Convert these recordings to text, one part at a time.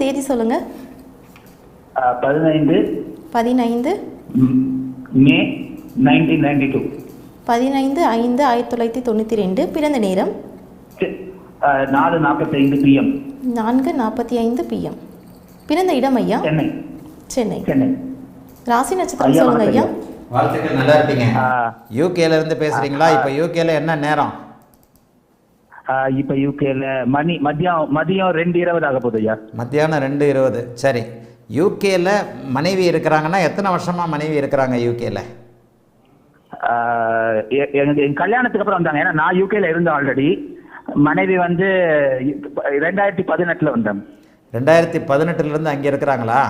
தேதி சொல்லுங்க. 15 மே 1992. 15/5/1992. பிறந்த நேரம் 4:45 PM. 4:45 PM. பிறந்த இடம் ஐயா? சென்னை. சென்னை. சென்னை. ராசி நட்சத்திரம் சொல்லுங்க ஐயா. வாழ்த்துக்கள், நல்லா இருப்பீங்க. யூகேல இருந்து பேசுறீங்களா? இப்போ யூகேல என்ன நேரம்? இப்போ யூகேல மதியம் 2:20 ஆக போகுது ஐயா. மத்தியானம் 2:20. சரி, யூகேல மனைவி இருக்கிறாங்கன்னா எத்தனை வருஷமா மனைவி இருக்கிறாங்க யூகேல? என் கல்யாணத்துக்கு அப்புறம் வந்தாங்க. ஏன்னா நான் யூகேல இருந்தேன் ஆல்ரெடி. மனைவி வந்து 2018 வந்தேன். 2018 அங்கே இருக்கிறாங்களா?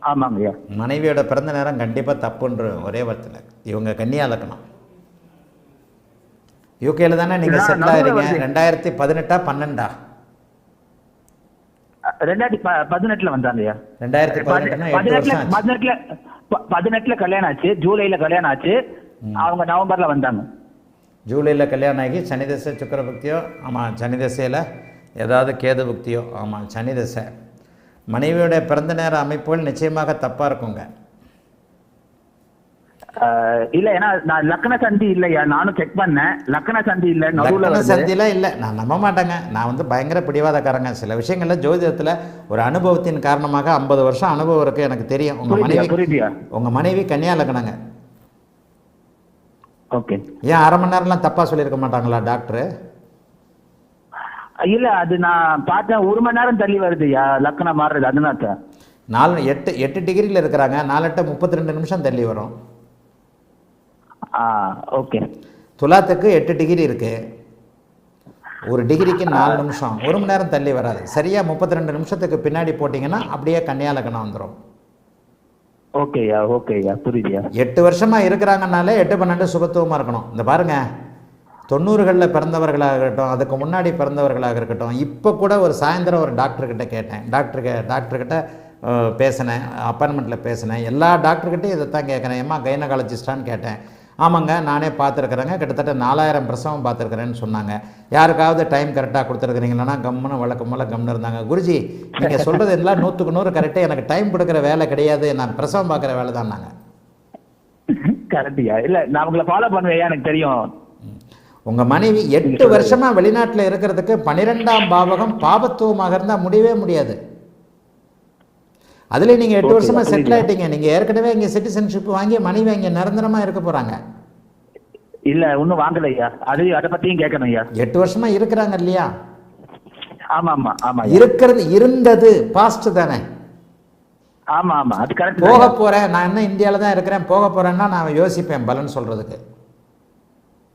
ஆமாங்க ஐயா. மனைவியோட பிறந்த நேரம் கண்டிப்பாக தப்புன்ற ஒரே வார்த்தையில் இவங்க கன்னியா லக்னம். யூகேல தானே நீங்கள் செட்டில் ஆகிறீங்க. 2018 12 2018 வந்தாங்க ஐயா. 2018 கல்யாணம் ஆச்சு. ஜூலைல கல்யாணம் ஆச்சு. அவங்க நவம்பர்ல வந்தாங்க. ஜூலையில் கல்யாணம் ஆகி சனி தசை சுக்கிர புக்தியோ, ஆமாம் சனி தசையில் ஏதாவது கேது புக்தியோ, ஆமாம் சனி தசை. மனைவியோட பிறந்த நேர அமைப்புகள் நிச்சயமாக தப்பாக இருக்குங்க. இல்ல, ஏன்னா நான் லக்ன சந்தி இல்லையா, நானும் செக் பண்ணேன். லக்ன சந்தி இல்ல, லக்ன சந்திலாம் இல்லை. நான் நம்ப மாட்டேங்க. நான் வந்து பயங்கர பிடிவாதக்காரங்க. சில விஷயங்கள்ல ஜோதிடத்தில் ஒரு அனுபவத்தின் காரணமாக 50 வருஷம் அனுபவம் இருக்கு, எனக்கு தெரியும். உங்க மனைவி கன்னியா லக்னங்க. ஓகே. ஏன் அரை மணி நேரம்லாம் தப்பா சொல்லியிருக்க மாட்டாங்களா டாக்டர்? இல்ல, அது நான் பார்த்தேன். 1 மணி நேரம் தள்ளி வருதுயா லக்னம் மாறுறது. அதனால 8 டிகிரியில் இருக்கிறாங்க. 4 32 நிமிஷம் தள்ளி வரும். ஓகே. துலாத்துக்கு 8 டிகிரி இருக்கு. 1 டிகிரிக்கு 4 நிமிஷம். 1 மணி நேரம் தள்ளி வராது. சரியா 32 நிமிஷத்துக்கு பின்னாடி போட்டிங்கன்னா அப்படியே கன்னியா லக்னம் வந்துடும். ஓகேயா, ஓகேயா, புரியுதுயா. 8 வருஷமா இருக்கிறாங்கனாலே 8-12 சுபத்துவமாக இருக்கணும். இந்த பாருங்க, 90களில் பிறந்தவர்களாக இருக்கட்டும், அதுக்கு முன்னாடி பிறந்தவர்களாக இருக்கட்டும், இப்போ கூட ஒரு சாயந்தரம் ஒரு டாக்டர்கிட்ட கேட்டேன். டாக்டர்கிட்ட பேசினேன், அப்பாயின்மெண்ட்டில் பேசினேன். எல்லா டாக்டர்கிட்டையும் இதை தான் கேட்குறேன். ஏம்மா கைனகாலஜிஸ்டான்னு கேட்டேன். ஆமாங்க, நானே பார்த்துருக்குறேங்க, கிட்டத்தட்ட 4000 பிரசவம் பார்த்துருக்குறேன்னு சொன்னாங்க. யாருக்காவது டைம் கரெக்டாக கொடுத்துருக்குறீங்களா? கம்முன்னு வழக்கம் போல் கம்முன்னு இருந்தாங்க. குருஜி, நீங்கள் சொல்கிறது எல்லாம் 100க்கு 100 கரெக்டாக. எனக்கு டைம் கொடுக்குற வேலை கிடையாது, நான் பிரசவம் பார்க்குற வேலை தான். நாங்கள் கரெக்டியா? இல்லை, நான் உங்களை ஃபாலோ பண்ணுவேன், எனக்கு தெரியும். உங்கள் மனைவி 8 வருஷமாக வெளிநாட்டில் இருக்கிறதுக்கு 12ஆம் பாவகம் பாபத்துவமாக இருந்தால் முடியவே முடியாது. அதில் நீங்கள் 8 வருஷமாக செட்டில் ஆகிட்டீங்க. நீங்கள் ஏற்கனவே இங்கே சிட்டிசன்ஷிப் வாங்கி மனைவி இங்கே நிரந்தரமாக இருக்க போகிறாங்க. இல்லை, ஒன்றும் வாங்கலை ஐயா. அதை பற்றியும் கேட்கணும் ஐயா. 8 வருஷமாக இருக்கிறாங்க இல்லையா? ஆமாம் ஆமாம் ஆமாம். இருந்தது பாஸ்ட் தானே? ஆமாம் ஆமாம், அது கரெக்ட். போக போகிறேன், நான் என்ன இந்தியாவில் தான் இருக்கிறேன், போக போகிறேன்னா நான் யோசிப்பேன் பலன் சொல்கிறதுக்கு.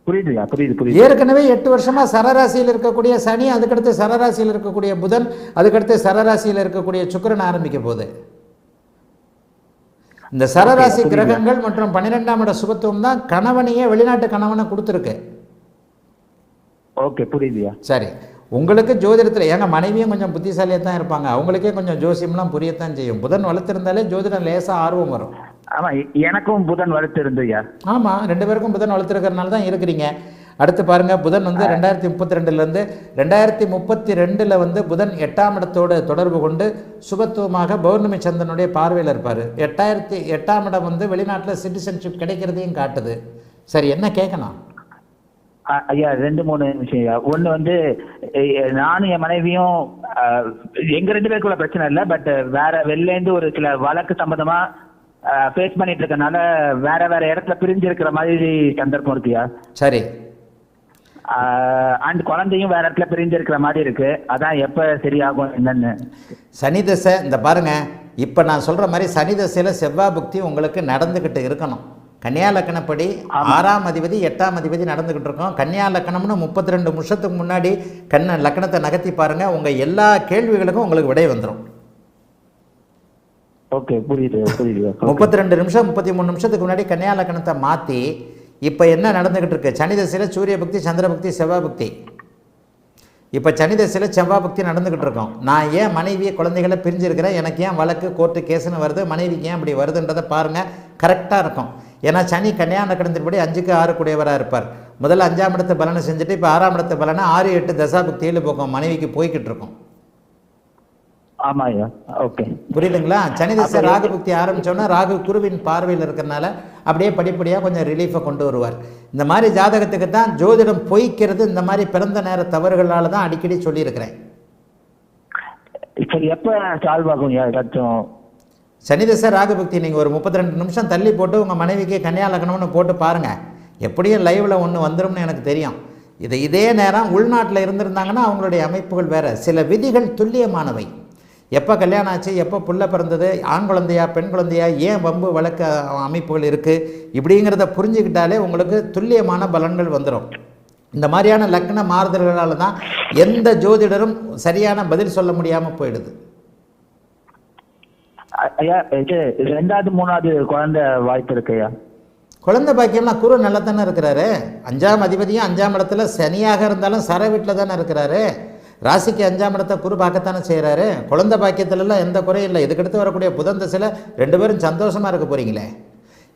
புரியுதுயா, புரியுது. ஏற்கனவே 8 வருஷமா சரராசியில் இருக்கக்கூடிய சனி, அதுக்கடுத்து சரராசியில் இருக்கக்கூடிய புதன், அதுக்கடுத்து சரராசியில் இருக்கக்கூடிய சுக்கிரன் ஆரம்பிக்க போகுது. இந்த சரராசி கிரகங்கள் மற்றும் 12ஆம் இட சுபத்துவம் தான் கணவனையே, வெளிநாட்டு கணவனை கொடுத்துருக்கு. ஓகே, புரியுதுயா. சரி, உங்களுக்கு ஜோதிடத்தில் எங்கள் மனைவியும் கொஞ்சம் புத்திசாலியாக தான் இருப்பாங்க. அவங்களுக்கே கொஞ்சம் ஜோசியம்லாம் புரியத்தான் செய்யும். புதன் வளர்த்திருந்தாலே ஜோதிடம் லேசாக ஆர்வம் வரும். ஆமாம், எனக்கும் புதன் வளர்த்து இருந்துயா. ஆமாம், 2 பேருக்கும் புதன் வளர்த்துருக்கிறனால தான் இருக்கிறீங்க. அடுத்து பாருங்கள், புதன் வந்து 2032 2032 வந்து புதன் 8ஆம் இடத்தோடு தொடர்பு கொண்டு சுபத்துவமாக பௌர்ணமி சந்திரனுடைய பார்வையில் இருப்பார். 8ஆம் இடம் வந்து வெளிநாட்டில் சிட்டிசன்ஷிப் கிடைக்கிறதையும் காட்டுது. சரி, என்ன கேட்கணும் ஐயா? 2-3 விஷயம் ஐயா. ஒன்று வந்து, நானும் என் மனைவியும் எங்கள் 2 பேருக்குள்ள பிரச்சனை இல்லை. பட் வேற வெளிலேருந்து ஒரு சில வழக்கு சம்பந்தமாக ஃபேஸ் பண்ணிட்டு இருக்கனால வேற இடத்துல பிரிஞ்சு இருக்கிற மாதிரி சந்தர்ப்பம் இருக்குயா. சரி. அண்ட் குழந்தையும் வேற இடத்துல பிரிஞ்சு இருக்கிற மாதிரி இருக்கு. அதான் எப்ப சரியாகும் என்னன்னு. சனி தசை இந்த பாருங்க, இப்போ நான் சொல்ற மாதிரி சனி தசையில் செவ்வாய் புக்தி உங்களுக்கு நடந்துகிட்டு இருக்கணும். கன்னியா லக்கணப்படி 6ஆம் அதிபதி 8ஆம் அதிபதி நடந்துகிட்டு இருக்கோம். கன்னியா லக்கணம்னு 32 நிமிஷத்துக்கு முன்னாடி லக்கணத்தை நகர்த்தி பாருங்க, உங்க எல்லா கேள்விகளுக்கும் உங்களுக்கு விடை வந்துடும். ஓகே, புரியுது. 32 நிமிஷம் 33 நிமிஷத்துக்கு முன்னாடி கன்னியா லக்கணத்தை மாற்றி இப்போ என்ன நடந்துகிட்டு இருக்கு? சனி தசையில் சூரிய பக்தி, சந்திர பக்தி, செவ்வாய் பக்தி. இப்போ சனி தசையில் செவ்வாய் பக்தி நடந்துகிட்டு இருக்கோம். நான் ஏன் மனைவியை குழந்தைகளை பிரிஞ்சிருக்கிறேன், எனக்கு ஏன் வழக்கு கோர்ட்டு கேஸுன்னு வருது, மனைவிக்கு ஏன் அப்படி வருதுன்றதை பாருங்கள், கரெக்டாக இருக்கும். ஏன்னா சனி கன்னியா லக்கணத்தின்படி 5க்கு 6 கூடியவராக இருப்பார். முதல்ல 5ஆம் இடத்து பலனை செஞ்சுட்டு இப்போ 6ஆம் இடத்து பலனை 6, 8 தசாபக்தியில் போக்கும் மனைவிக்கு போய்கிட்டு இருக்கும். ஆமா ஐயா. ஓகே. புரியுதுங்களா? சனி திசை அப்ப ராகு புக்தி ஆரம்பிச்சோன்னா ராகு குருவின் பார்வையில் இருக்கிறனால அப்படியே படிப்படியாக கொஞ்சம் ரிலீஃபை கொண்டு வருவார். இந்த மாதிரி ஜாதகத்துக்கு தான் ஜோதிடம் பொய்க்கிறது இந்த மாதிரி பிறந்த நேர தவறுகளால் தான் அடிக்கடி சொல்லியிருக்கிறேன். சரி, எப்ப சால்வ் ஆகும் ஐயா ஏதாச்சும்? சனி திசை ராகு புக்தி நீங்கள் ஒரு 32 நிமிஷம் தள்ளி போட்டு உங்கள் மனைவிக்கு கன்னியா லக்னம்னு போட்டு பாருங்கள். எப்படியும் லைவில் ஒன்று வந்துடும்னு எனக்கு தெரியும். இதே நேரம் உள்நாட்டில் இருந்திருந்தாங்கன்னா அவங்களுடைய அமைப்புகள் வேறு. சில விதிகள் துல்லியமானவை. எப்போ கல்யாணம் ஆச்சு, எப்போ புள்ள பிறந்தது, ஆண் குழந்தையா பெண் குழந்தையா, ஏன் வம்பு வழக்கு அமைப்புகள் இருக்குது, இப்படிங்கிறத புரிஞ்சுக்கிட்டாலே உங்களுக்கு துல்லியமான பலன்கள் வந்துடும். இந்த மாதிரியான லக்ன மாறுதல்களால் தான் எந்த ஜோதிடரும் சரியான பதில் சொல்ல முடியாமல் போயிடுது. ஐயா இது 2வது 3வது குழந்தை வாய்ப்பு இருக்கு ஐயா? குழந்தை பாக்கியம்லாம் குரு நல்லா தானே இருக்கிறாரு. 5ஆம் அதிபதியும் 5ஆம் இடத்துல சனியாக இருந்தாலும் சர வீட்டில் தானே இருக்கிறாரு. ராசிக்கு 5ஆம் இடத்தை குரு பார்க்கத்தானே செய்கிறாரு. குழந்தை பாக்கியத்துலலாம் எந்த குறையும் இல்லை. இதுக்கடுத்து வரக்கூடிய புதன் திசையில் 2 பேரும் சந்தோஷமாக இருக்க போகிறீங்களே.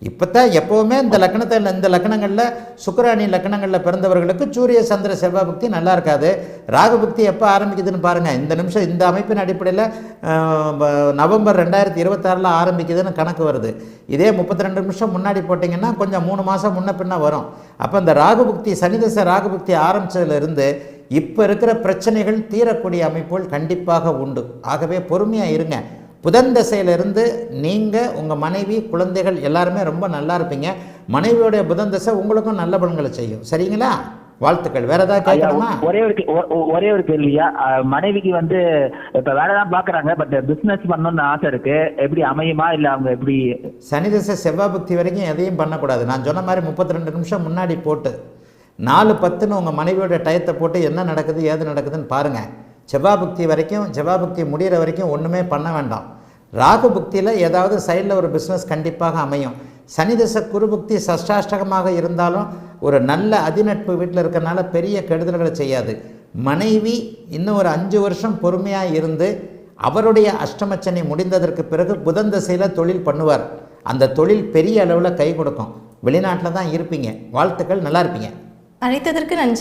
இப்போ தான் எப்போவுமே இந்த லக்னத்தில் இந்த லக்னங்களில் சுக்கிராணி லக்னங்களில் பிறந்தவர்களுக்கு சூரிய சந்திர செவ்வாய் புக்தி நல்லா இருக்காது. ராகு புக்தி எப்போ ஆரம்பிக்குதுன்னு பாருங்கள். இந்த நிமிஷம் இந்த அமைப்பின் அடிப்படையில் நவம்பர் 2026 ஆரம்பிக்குதுன்னு கணக்கு வருது. இதே 32 நிமிஷம் முன்னாடி போட்டிங்கன்னா கொஞ்சம் 3 மாதம் முன்ன பின்ன வரும். அப்போ இந்த ராகு புக்தி சனி திசை ராகு புக்தி ஆரம்பித்ததுலேருந்து இப்போ இருக்கிற பிரச்சனைகள் தீரக்கூடிய அமைப்புகள் கண்டிப்பாக உண்டு. ஆகவே பொறுமையாக இருங்க. புதன் தசையிலிருந்து நீங்கள் உங்கள் மனைவி குழந்தைகள் எல்லாருமே ரொம்ப நல்லா இருப்பீங்க. மனைவியோடைய புதன் தசை உங்களுக்கும் நல்ல பலன்களை செய்யும். சரிங்களா? வாழ்த்துக்கள். வேற ஏதாவது கேட்கணுமா? ஒரே ஒரு கேள்வியா, மனைவிக்கு வந்து இப்ப வேலைதான் பாக்குறாங்க, பட் பிசினஸ் பண்ணணும்னு ஆசை இருக்கு. எப்படி அமையுமா, இல்ல அவங்க எப்படி? சனி திசை செவ்வாய் புக்தி வரைக்கும் எதையும் பண்ணக்கூடாது. நான் சொன்ன மாதிரி 32 நிமிஷம் முன்னாடி போட்டு 4:10 உங்கள் மனைவியோட டயத்தை போட்டு என்ன நடக்குது ஏது நடக்குதுன்னு பாருங்கள். செவ்வாய் புக்தி வரைக்கும், செவ்வாய் புக்தி முடிகிற வரைக்கும் ஒன்றுமே பண்ண வேண்டாம். ராகு புக்தியில் ஏதாவது சைடில் ஒரு பிஸ்னஸ் கண்டிப்பாக அமையும். சனி திசை குரு புக்தி சஷ்டாஷ்டகமாக இருந்தாலும் ஒரு நல்ல அதிநட்பு வீட்டில் இருக்கிறனால பெரிய கெடுதல்களை செய்யாது. மனைவி இன்னும் ஒரு 5 வருஷம் பொறுமையாக இருந்து அவருடைய அஷ்டமச்சனை முடிந்ததற்கு பிறகு புதன் திசையில் தொழில் பண்ணுவார். அந்த தொழில் பெரிய அளவில் கை கொடுக்கும். வெளிநாட்டில் தான் இருப்பீங்க. வாழ்த்துக்கள். நல்லா இருப்பீங்க. அழைத்ததற்கு நன்றி.